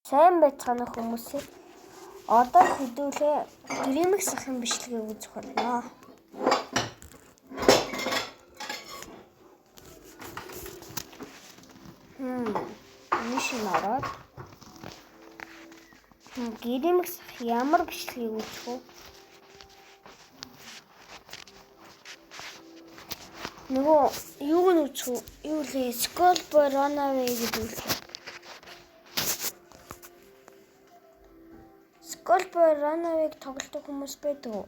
Сайн байцгаана хүмүүсээ. Одоо хэдүүлээ Dreamix ахын бичлэгийг үзэх болно. Мишин ороод. Dreamix ах ямар бичлэгийг үзэх вэ? Нөгөө юуг нь үзэх вэ? Юу лээ? Skull Boy Runaway гэдэг үү? Skull Boy Runaway-г тоглодог хүмүүс байдаг уу?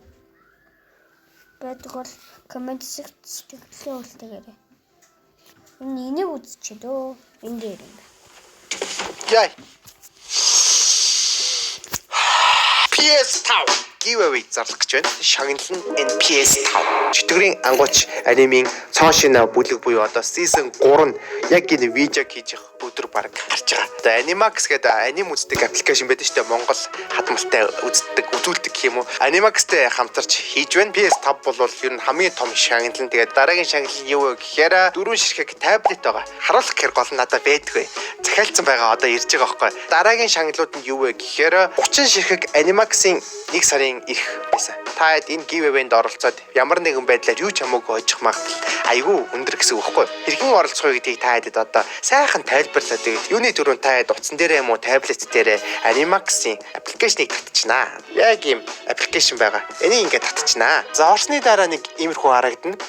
Байдаг бол коммент секцэд үлдээгээрэй. Энийг үзчихээ дөө. Энд дээр юм. Яй. PS5 giveaway зарлах гэж байна. Шагналын энэ PS5 чөтгөрийн ангууч анимын цоо шинэ бүлэг буюу одоо season 3 нь яг энэ видео хийж явах өдөр баг гарч байгаа. Одоо Animax гэдэг аним үздэг аппликейшн байдаг шүү дээ. Монгол хадмалтай үзүүлдэг гэх юм уу. Animax-тэй хамтарч хийж байна. PS5 бол ер нь хамгийн том шагнал нь. Тэгээд дараагийн шагнал нь юу вэ гэхээр дөрвөн ширхэг таблет байгаа. Харуулах хэрэг гол нь надад байдгүй. Захиалцсан байгаа одоо ирж байгаа байхгүй. Дараагийн шагналууд нь юу вэ гэхээр 30 ширхэг Animax-ийн 1 сарын ирэх байсан. Та энэ giveaway-нд оролцоод ямар нэгэн байдлаар юу ч хамаагүй очих магадлал айгүй өндөр гэсэн үг байхгүй. Хэрхэн оролцох вэ гэдгийг та хэд одоо сайхан тайлбарлаад тэгээд юуны төрөнд та хэд утсан дээрээ юм уу таблет дээрээ Animax-ийн аппликейшнийг татчихнаа. Яг ийм аппликейшн байгаа. Энийг ингээд татчихнаа. За орсны дараа нэг иймэрхүү харагдана.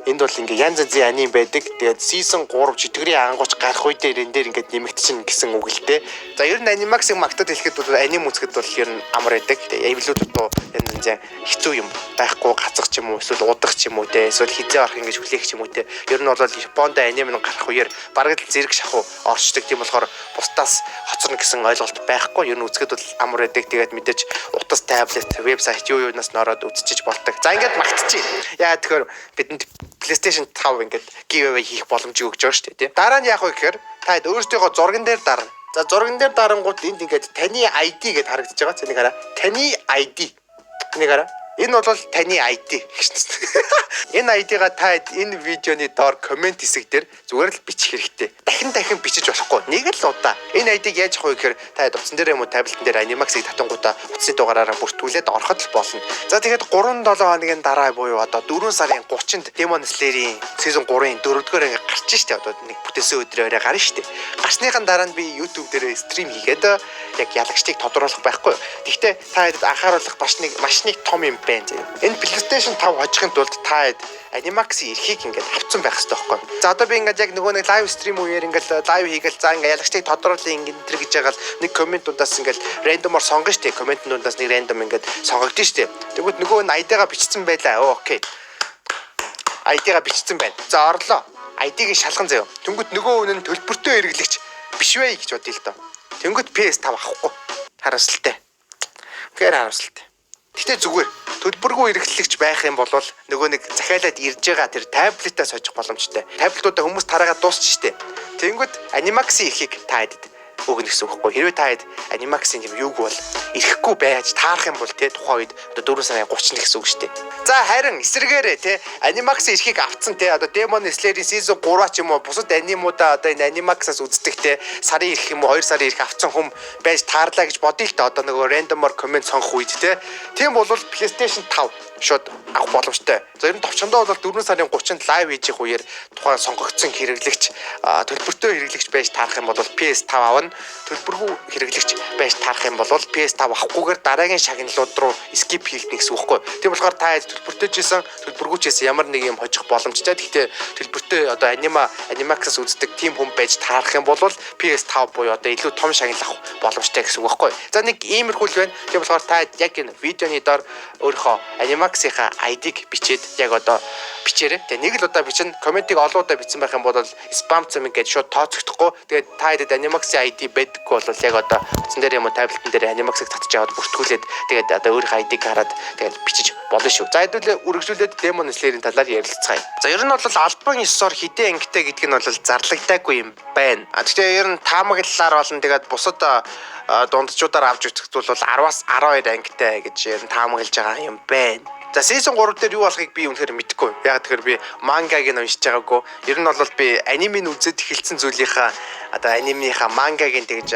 Энд бол ингээ янз янзын аним байдаг. Тэгээд season 3 чөтгөрийн ангууч гарах үедээ энэ дээр ингээд нэмэгдчихнэ гэсэн үг л дээ. За ер нь Animax-ыг магтаад хэлэхэд бол аним үзэхэд бол ер нь амар байдаг. Тэгээд эвлүүд дуу янз янз хэцүү юм байхгүй гацах ч юм уу эсвэл удах ч юм уу те эсвэл хизээ орох ингэж хүлээх ч юм уу те. Ер нь бол Японд аним нь гарах үеэр бараг л зэрэг шахуу орчдөг. Тийм болохоор бусдаас хоцорно гэсэн ойлголт байхгүй. Ер нь үзэхэд бол амар байдаг. Тэгээд мэдээж утас таблет, вебсайт юунаас н ороод үзчихэж болдог. За ингээд магтчих. Яа тэгэхээр бидэнд PlayStation 5 ингээд giveaway хийх боломжийг өгч байгаа шүү дээ тийм. Дараа нь яах вэ гэхээр та өөрсдийнхөө зурган дээр дарна. За зурган дээр дарангууд энд ингээд таны ID гэдээ харагдаж байгаа. Зэнийг хараа. Таны ID. Энийг хараа. Энэ бол таны ID гэж. Энэ ID-га та энэ видеоны доор коммент хэсэг дээр зүгээр л бичих хэрэгтэй. Дахин бичиж болохгүй. Нэг л удаа. Энэ ID-г яаж авах вэ гэхээр та утсан дээр юм уу таблетэн дээр Animax-ыг татангуудаа утасны дугаараараа бүртгүүлээд ороход л болно. За тэгээд 3-7 хоногийн дараа буюу одоо 4 сарын 30-нд Demon Slayer-ийн season 3-ын 4-р анги гарч штэ. Одоо нэг бүтээсэн өдрөөрөө гарна штэ. Гарсныхан дараа нь би YouTube дээр стрим хийгээд яг ялагчдыг тодруулах байхгүй. Гэхдээ та анхааруулах маш нэг том юм байна. Энэ PlayStation 5 хожихын тулд та Animax-ийн эрхийг ингээд авцсан байх хэрэгтэй байхгүй. За одоо би ингээд яг нөгөө нэг лайв стрим үеэр ингээд лайв хийгээл за ингээд ялагчдыг тодруулъя ингээд энэ төр гэж ягаал нэг комментуудаас ингээд рандомор сонгоно штэ. Комментнуудаас нэг рандом ингээд сонгогдсон штэ. Тэгвэл нөгөө нь ID-га бичсэн байлаа. Окей. ID-га бичсэн байна. За орлоо. ID-г шалган заяа. Тэнгүүт нөгөө үнэн төлбөртөө хэрэглэгч биш вэ гэж бодъё л доо. Тэнгүүт PS5 авахгүй. Харамсалтай. Үнэхээр харамсалтай. Гэтэ зүгээр төлбөргүй эргэллэгч байх юм бол нөгөө нэг захиалаад ирж байгаа тэр таблетаас хожих боломжтой. Таблетуудаа хүмүүс тараагаад дуусчих штеп. Тэнгүүд Animax-ийн эрхийг та хэдэд өгнө гэсэн үг байхгүй. Хэрвээ та хэд Animax-ийн юм юуг бол ирэхгүй байж таарах юм бол те тухайн үед одоо 4 сарын 30 гэсэн үг штеп. За харин эсэргээрээ те Animax-ийн эрхийг авцсан те одоо Demon Slayer-ийн season 3 ч юм уу бусад анимуудаа одоо энэ Animax-аас үздэг те сарын ирэх юм уу 2 сарын ирэх авцсан хүм байж таарлаа гэж бодъё л та одоо нөгөө рандомор коммент сонгох үед те. Тийм бол PlayStation 5 шууд авах боломжтой. За ер нь товчондоо бол 4 сарын 30-нд лайв хийж их үеэр тухайн сонгогдсон хэрэглэгч төлбөртөө хэрэглэгч байж таарах юм бол PS5 авна. Төлбөргүй хэрэглэгч байж таарах юм бол PS5 авахгүйгээр дараагийн шагналууд руу skip хийх гэсэн үг байхгүй. Тийм болохоор та төлбөртөөжсэн төлбөргүйчээс ямар нэг юм хожих боломжтой. Гэхдээ төлбөртөө одоо Animax-аас үздэг team хүм байж таарах юм бол PS5 буюу одоо илүү том шагнал авах боломжтой гэсэн үг байхгүй. За нэг иймэрхүү л байна. Тийм болохоор та яг энэ видеоны доор өөрийнхөө Animax-ийнхаа ID-г бичээд яг одоо бичээрэй. Тэгээ нэг л удаа бичнэ. Комментиг олон удаа бичсэн байх юм бол spam цэм ингээд шууд тооцогдохгүй. Тэгээд та хэд Animax-ийн ID байдаггүй бол яг одоо утсан дээр юм уу таблетэн дээр Animax-ыг татчих аваад бүртгүүлээд тэгээд одоо өөрийнхөө ID-г хараад тэгээд бичиж болно шүү. За хэдүүлээ үргэлжлүүлээд Demon Slayer-ийн талаар ярилцгаая. За ер нь бол альбан 9-оор хідэн ангитай гэдэг нь бол зарлагдаагүй юм байна. Гэхдээ ер нь таамаглалаар болно. Тэгээд бусад дундчуудаар авч үзэхэд бол 10-аас 12 ангитай гэж ер нь таамаглаж байгаа юм байна. За season 3 дээр юу болохыг би үнэхээр мэдэхгүй. Яг тэгэхээр би мангаг нь уншиж байгаагүй. Ер нь бол би анимыг үзээд эхэлсэн зүйлийнхаа одоо анимийнхаа мангагийн тэгж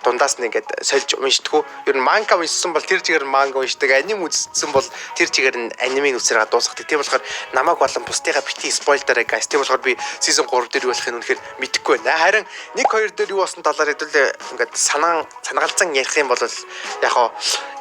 дундаас нь ингээд сольж уншдаггүй. Ер нь манга уншсан бол тэр чигээр манга уншдаг, аним үзсэн бол тэр чигээр нь анимыг үзсээр дуусгадаг. Тийм болохоор намайг болон бусдыгаа бити спойлераа guys. Тийм болохоор би season 3 дээр юу болохыг үнэхээр мэдэхгүй байна. Харин 1 2 дээр юу болсон талаар хэдүүлээ ингээд санагалзан ярих юм бол яг хоо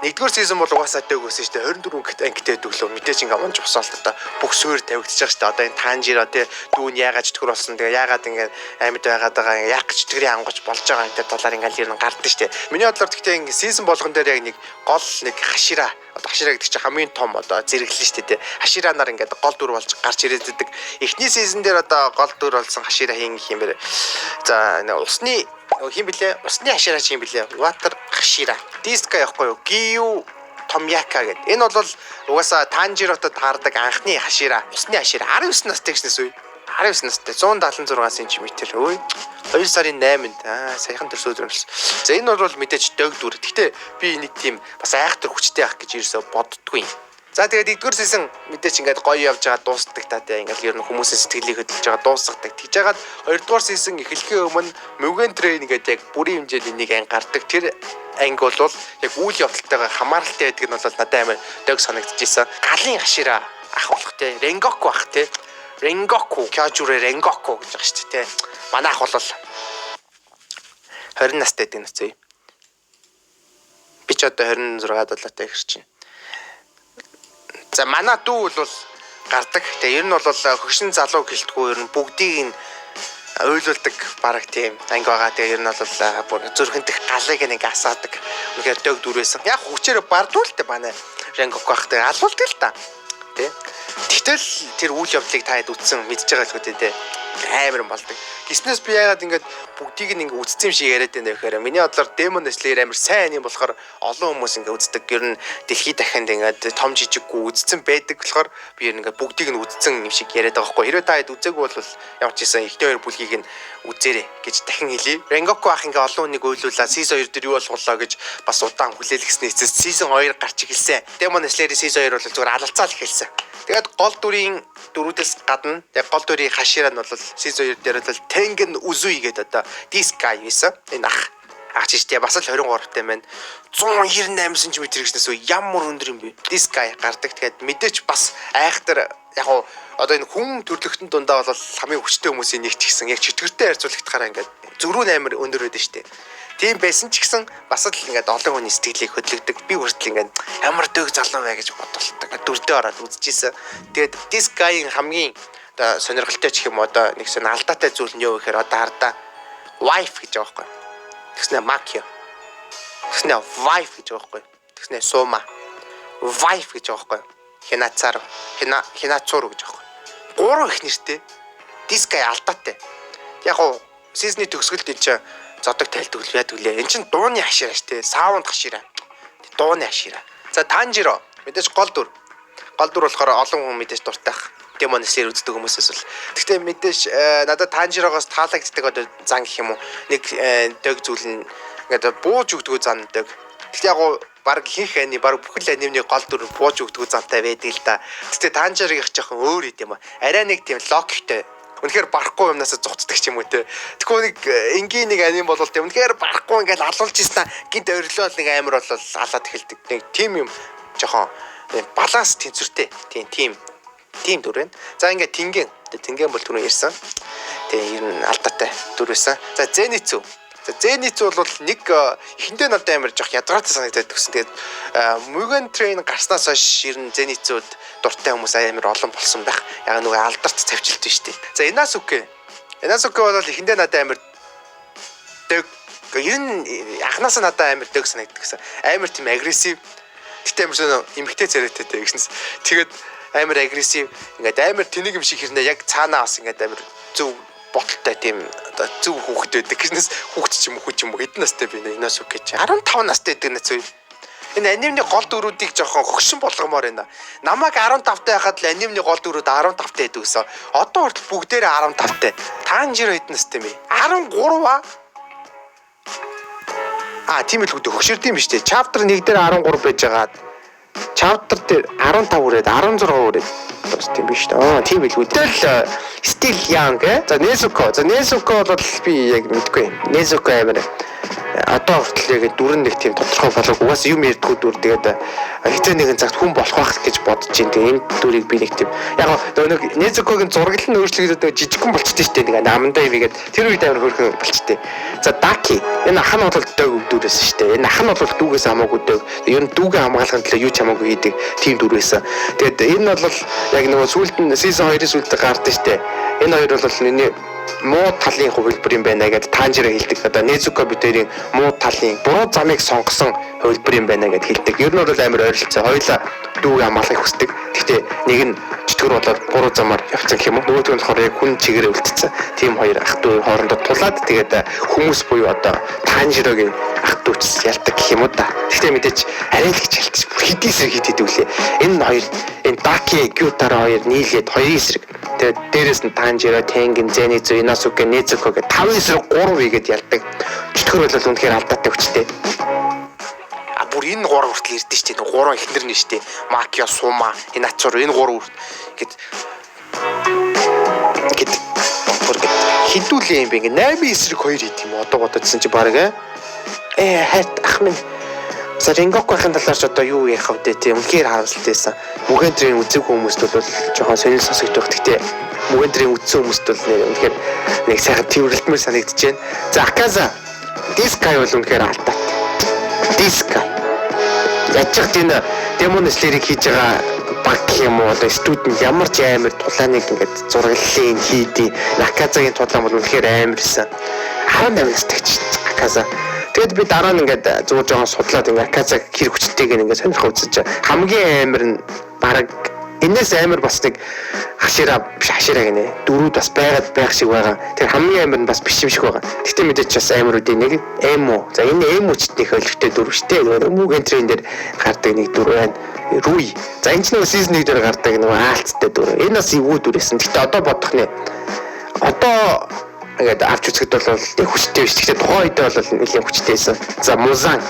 1-р season бол угаасаа дээгөөсөн шүү дээ. 24 ангитай дэглөө мэдээж ингээд унж босоолт одоо бүх суурь тавигдчих байгаа шүү дээ. Одоо энэ Танжиро тий дүүн яагаад чөтгөр болсон. Тэгээ яагаад ингээд амьд байгаад байгаа яг чөтгөрийн ангууч болж байгаа энэ талаар ингээд ер нь гардаг шүү дээ. Миний бодлоор гэхдээ ингээд season болгон дээр яг нэг гол нэг хашира гэдэг чинь хамгийн том одоо зэрэглэн шүү дээ. Хаширанаар ингээд гол дүр болж гарч ирээд байдаг. Эхний season дээр одоо гол дүр болсон хашира хин гэх юм бэ. За усны хин блэ? Усны хашира чи юм блэ? Water хашира. Диска явахгүй юу? Гию Томьяка гэдэг. Энэ бол угаасаа Танжиротод таардаг анхны хашира. Усны хашира 19 настай гэснээс үе. 19 настай 176 см. Өө 2 сарын 8-нд саяхан төрсөн өдөр болсон. За энэ бол мэдээж дөг дүр. Гэхдээ би нэг тийм бас айхтар хүчтэй байх гэж ерөөсө боддгүй. За тэгээд 1-р season мэдээж ингээд гоё явж байгаа дуустдаг та тийм ингээд ер нь хүмүүсийн сэтгэлийг хөдөлж байгаа дуусгадаг. Тэгж яагаад 2-р season эхлэхийн өмнө Mugen Train гэдэг яг бүрийн хэмжээний нэг анги гардаг. Тэр анги бол яг үйл явдалтайгаа хамааралтай байдаг нь бол надад амар дөг санагдчихсан. Галын хашира ах болох те Rengoku ах те Rengoku Kyojure Rengoku гэж байгаа шүү дээ. Манай ах бол 20 настай гэдэг нь үгүй. Би ч одоо 26-ад болоотой ихэрч байна. За манай дүү бол гардаг. Тэгээ ер нь бол хөгшин залуу гэлтгүү ер нь бүгдийг нь ойлуулдаг бараг тийм анги байгаа. Тэгээ ер нь бол зүрхэнтэх галыг нэг асаадаг. Үнэхээр дөг дүрээсэн. Яг хүчээр бардуулт манай Rengoku ахтай алуулдаг л та. Тэ. Тэгтэл тэр үйл явдлыг та хэд үтсэн мэдж байгаа л үү те. Амар болдог. Гиснээс би яагаад ингээд бүгдийг нь ингээд үтцсэн юм шиг яриад байна вэ гэхээр миний бодлоор Demon Slayer амар сайн юм болохоор олон хүмүүс ингээд үздэг. Ер нь дэлхийд дахинд ингээд том жижиггүй үтцсэн байдаг болохоор би ер нь ингээд бүгдийг нь үтцсэн юм шиг яриад байгаа байхгүй. Хэрвээ та хэд үзээгүй бол ямар ч байсан ихтэй хоёр бүлгийг нь үзээрэй гэж дахин хэлье. Rengoku ах ингээд олон хүнийг ойлуулаад season 2 дээр юу болголоо гэж бас удаан хүлээлгэснээр season 2 гарч ирсэн. Demon Slayer season 2 бол зүгээр алалцаал эхэлсэн. Тэгээд гол дүрийн дөрүүдээс гадна яг гол дүрийн хашираа нь бол season 2 дээр бол Tengen Uzui гэдэг одоо Disca байсан. Энэ ах чижтэй бас л 23-тай байна. 198 см гэснээс ямар өндөр юм бэ? Disca гардаг. Тэгээд мэдээч бас айхтар яг одоо энэ хүн төрлөختөнд дундаа бол хамгийн хүчтэй хүмүүсийн нэг ч гэсэн яг чөтгөртэй харьцуулагдахаараа ингээд зөрүүн амир өндөр байдаг шүү дээ. Тийм байсан ч гэсэн бас л ингээд олон хүний сэтгэлийг хөдлөгдөг. Би хүртэл ингээд ямар дөг залуу бай гэж бодолтой. Дүрдээ ороод үзчихсэн. Тэгээд Disca-ийн хамгийн одоо сонирхолтой ч юм одоо нэг сон алдаатай зүйл нь юу гэхээр одоо хардаа wife гэж байгаа байхгүй. Тэгснэ Makio. Тэгснэ wife гэж байгаа байхгүй. Тэгснэ Soma. Wife гэж байгаа байхгүй. Hinatsaru. Hinatsuru гэж байгаа байхгүй. Гурван их нэртэй. Disca алдаатай. Яг уу season-ийн төгсгөлд энэ чинь зодог тайлдаг л яадаг лээ. Энд чинь дууны хашираа штэ. Саунд хашираа. Дууны хашираа. За Tanjiro мэдээж гол дүр. Гол дүр болохоор олон хүн мэдээж дуртайх. Demon Slayer үздэг хүмүүсээс бол. Гэхдээ мэдээж надад Tanjiro-гоос таалагддаг одоо зан гэх юм уу. Нэг дөг зүйл нь ингээд бууж өгдөг зан дөг. Гэхдээ яг баг ихэнх ани баг бүхэл анимны гол дүр бууж өгдөг зантай байдаг л да. Гэхдээ Tanjiro-гийн жоохон өөр юм аа. Арай нэг тийм логиктэй. Үнэхээр барахгүй юмнаас зуцдаг ч юм уу те. Тэгэхгүй нэг энгийн нэг аним болвол те. Үнэхээр барахгүй ингээд алуулж ийснэ гинт ойрлоо нэг амир бол алаад эхэлдэг. Нэг тим юм жоохон баланс тэнцвэртэй. Тийм дүр байна. За ингээд Tengen бол түрүү ярьсан. Тэгээ ер нь алдаатай дүр байсан. За Zenitsu. За Zenitsu бол нэг эхэндээ надад амир жоох ядгаатай санагдаад төгсөн. Тэгээд Mugen Train гарснаас хойш ер нь Zenitsu-д дуртай хүмүүс амир олон болсон байх. Яг нөгөө алдарт тавьжилт биш үү. За Inosuke бол эхэндээ надад амир дөг ер нь анханасаа надад амир дөг санагддаг гэсэн. Амир тийм агрессив. Гэтэ амир эмхтэй царайтай гэснээс тэгээд амир агрессив ингээд амир тэнийг юм шиг хэрнээ яг цаанаа бас ингээд амир зөв боталтай тийм одоо зөв хүүхэд байдаг гэснээс хүүхэд ч юм уу хэдэн настай би Inosuke чи 15 настай гэдэг нэц үе. Энэ анимны гол дүрүүдийг жоохон хөгшин болгомоор байна. Намайг 15-тай байхад л анимны гол дүрүүд 15-тай байдаг гэсэн. Одоо хүртэл бүгдээрээ 15-тай. Tanjiro хэдэн настай юм бэ? 13 аа. Тийм л хөгшөрд юм биш үү? Chapter 1 дээр 13 байж байгаа. Chapter дээр 15 хүрээд 16 хүрээд бас тийм биш дээ. Тийм билгүй. Тэгэл Still Young за Nezuko. За Nezuko бол би яг мэдгүй. Nezuko амир одоо хүртэл яг дүр нэг тийм тодорхой болов угаас юм ярьдгүй дүр тэгээд хэзээ нэгэн цагт хүн болох байх гэж бодож байна. Тэгээд энэ дүрийг би нэг тийм яг нэг Nezuko-гийн зураг нь өөрчлөгдөд жижигхэн болчтой шүү дээ. Нэг намандаа юм игээд тэр үед амар хөрхөн болчтой. За Daki энэ ах нь бол дөг дүрээс шүү дээ. Энэ ах нь бол дүүгээс хамаагүй дөг. Ер нь дүүгээ хамгаалахын төлөө юу ч хамаагүй хийдэг тийм дүр байсан. Тэгээд энэ бол яг нөгөө сүүлд нь season 2-ын сүүлд гардаг шүү дээ. Энэ хоёр бол миний муу талын хувилбар юм байна гэдээ Tanjiro хэлдэг. Одоо Nezuko бидэрийн муу талын буруу замыг сонгосон хувилбар юм байна гэдээ хэлдэг. Ер нь бол амар ойролцоо. Хоёулаа дүүг амгаалахыг хүсдэг. Гэхдээ нэг нь чөтгөр болоод буруу замаар явцсан гэх юм уу. Нөгөөдгөө нь болохоор яг хүн чигээрээ үлдсэн. Тим хоёр ах дүү хоорондоо тулаад тэгээд хүмүүс буюу одоо Tanjiro-гийн ах дүүч ялдаг гэх юм уу да. Гэхдээ мэдээж арай л гэж ялтаж хэдий эсрэг хийдэг үлээ. Энэ хоёр энэ Daki Gyutaro хоёр нийлээд хоёрын эсрэг. Тэгээд дээрэс нь Tanjiro, Tengen, Zenitsu, Inosuke, Nezuko гэх 5 эсрэг 3 игээд ялдаг. Чөтгөр бол үнэхээр алдаатай хүчтэй. Бүр энэ 3 хүртэл ирдэ штэ. 3 ихнэр нь штэ. Makio, Suma, Hinachiro энэ 3 хүртэл гэд хідүүлээ юм бэ ингээ 8 эсрэг 2 хийх юм одоо бодожсэн чи баг хайт ах минь за Ringoku-ийн талаар ч одоо юу яах вэ тийм үнэхээр харамсалтайсэн. Mugen-Train үзэг хүмүүст бол жоохон сонир сонсогдох. Гэхдээ Mugen-Train үзсэн хүмүүст бол үнэхээр нэг сайхан тэрвэрлэмээр санагдаж байна. За Akaza this guy бол үнэхээр алдаа. This guy яцчих энэ Demon Slayer-ыг хийж байгаа баг юм уу одоо студент ямар ч амар тулааныг ингээд зураглалын хийдий. Akaza-гийн тулаан бол үнэхээр амарсан. 18 настагч Akaza. Тэгэд би дараа нь ингээд зүгээр жоохон судлаад ингээд Akaza хэрэг хүчтэйг ингээд сонирхоо үзэж хамгийн амар нь баг энэс амар бас нэг хашираа биш хашираа гинэ дөрүүд бас байгаад байх шиг байгаа. Тэр хамгийн амар нь бас биш юм шиг байгаа. Гэтэ мэдээч бас амаруудын нэг эмо. За энэ эможтных өлегтэй дөрв штэ. Mugen-Train дээр гардаг нэг дөрв байна. Rui. За энэ ч нэг season 1 дээр гардаг нэг аалцтай дөрв. Энэ бас эвгүй дөрвэсэн. Гэтэ одоо бодох нэ. Одоо ингээд авч үзэхэд бол тэг хүчтэй биш. Гэтэ тухайн үед бол нэлийн хүчтэйсэн. За Muzan.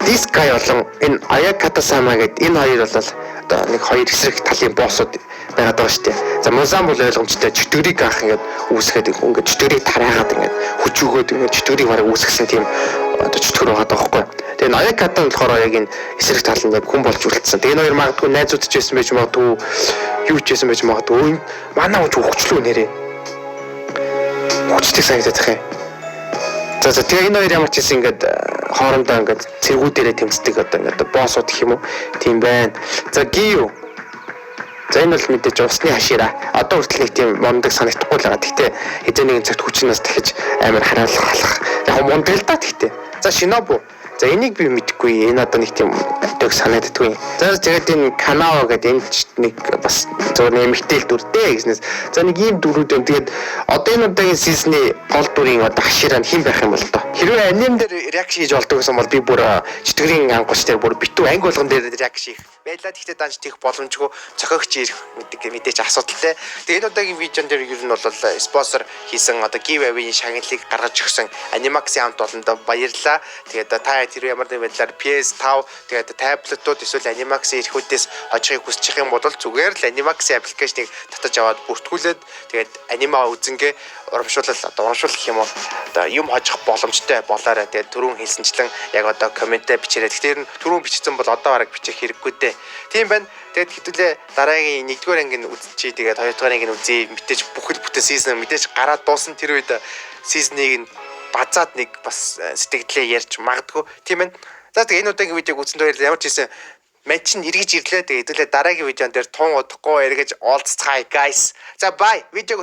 This guy болон энэ Ayakata-sama гэдэг энэ хоёр бол одоо нэг хоёр эсрэг талын боссууд байгаад байгаа шүү дээ. За Muzan бол ойлгомжтой чөтгөрийг авах ингээд үүсгээд ингээд чөтгөрийг тараагаад ингээд хүч өгөөд ингээд чөтгөрийг бараг үүсгэсэн тийм одоо чөтгөр байгаа байхгүй. Тэгээ Ayakata болохоор яг энэ эсрэг тал нь яг хүн болж үлдсэн. Тэгээ энэ хоёр магадгүй найзууд ч байсан байж магадгүй юу ч байсан байж магадгүй. Манай хүн хөвчлөө нэрээ. Хүчтэй санагдах юм. За тэгээ энэ хоёр ямар ч хэсэн ингээд хоорондоо ингээд цэргүүдээрээ тэмцдэг одоо ингээд боссууд гэх юм уу тийм байна. За Giyu. За энэ бол мэдээж усны хашираа. Одоо хүртэл нэг тийм мондөг санагдахгүй л байгаа. Гэхдээ хэзээ нэгэн цагт хүчнээс дахиж амар хараалах алах. Яг мондөг л да гэхдээ. За Shinobu. За энийг би мэдэхгүй. Энэ одоо нэг тийм дөг санагддаггүй. За тэгээд энэ Kanao гэдэг энэ нэг бас зөвхөн эмэгтэй л дүртэй гэснээс за нэг ийм дүрүүд юм. Тэгээд одоо энэ удаагийн сизны гол дүрийн одоо хашираа хэн байх юм бол тоо. Хэрвээ аним дээр реакшн хийж болдог гэсэн бол би бүр чөтгөрийн ангууч дээр бүр битүү анги болгон дээр реакшн хийх байлаа. Гэхдээ данж тийх боломжгүй цохиогч ирэх мэдээж асуудалтай. Тэгээд энэ удаагийн видеон дээр ер нь бол спонсор хийсэн одоо giveaway-ийн шагналыг гаргаж өгсөн Animax-ийн хамт олондоо баярлалаа. Тэгээд та тэр ямар нэгэн байдлаар PS5 тэгээд таблетууд эсвэл Animax-ийн эрхүүдээс хожихыг хүсчих юм бол зүгээр л Animax-ийн аппликейшнийг татаж аваад бүртгүүлээд тэгээд анима үзэнгээ урамшуулах гэх юм уу одоо юм хожих боломжтой болоорой. Тэгээд түрүүн хэлсэнчлэн яг одоо комментээ бичээрэй. Тэгэхээр түрүүн бичсэн бол одоо бараг бичих хэрэггүй дээ. Тийм байна. Тэгээд хэдүүлээ дараагийн 1-р ангийн үзчихье. Тэгээд 2-р ангийн үзье. Мэдээж бүхэл бүтэн сизон мэдээж гараад дуусан тэр үед сизныг базаад нэг бас сэтгэлдээ ярьж магадгүй. Тийм байна. За тэгээд энэ удаагийн видеог үзсэн баярлалаа. Ямар ч хэлсэн матч нь эргэж ирлээ. Тэгээд хэдүүлээ дараагийн видеон дээр тун удахгүй эргэж уулзцгаая guys. За bye. Видеог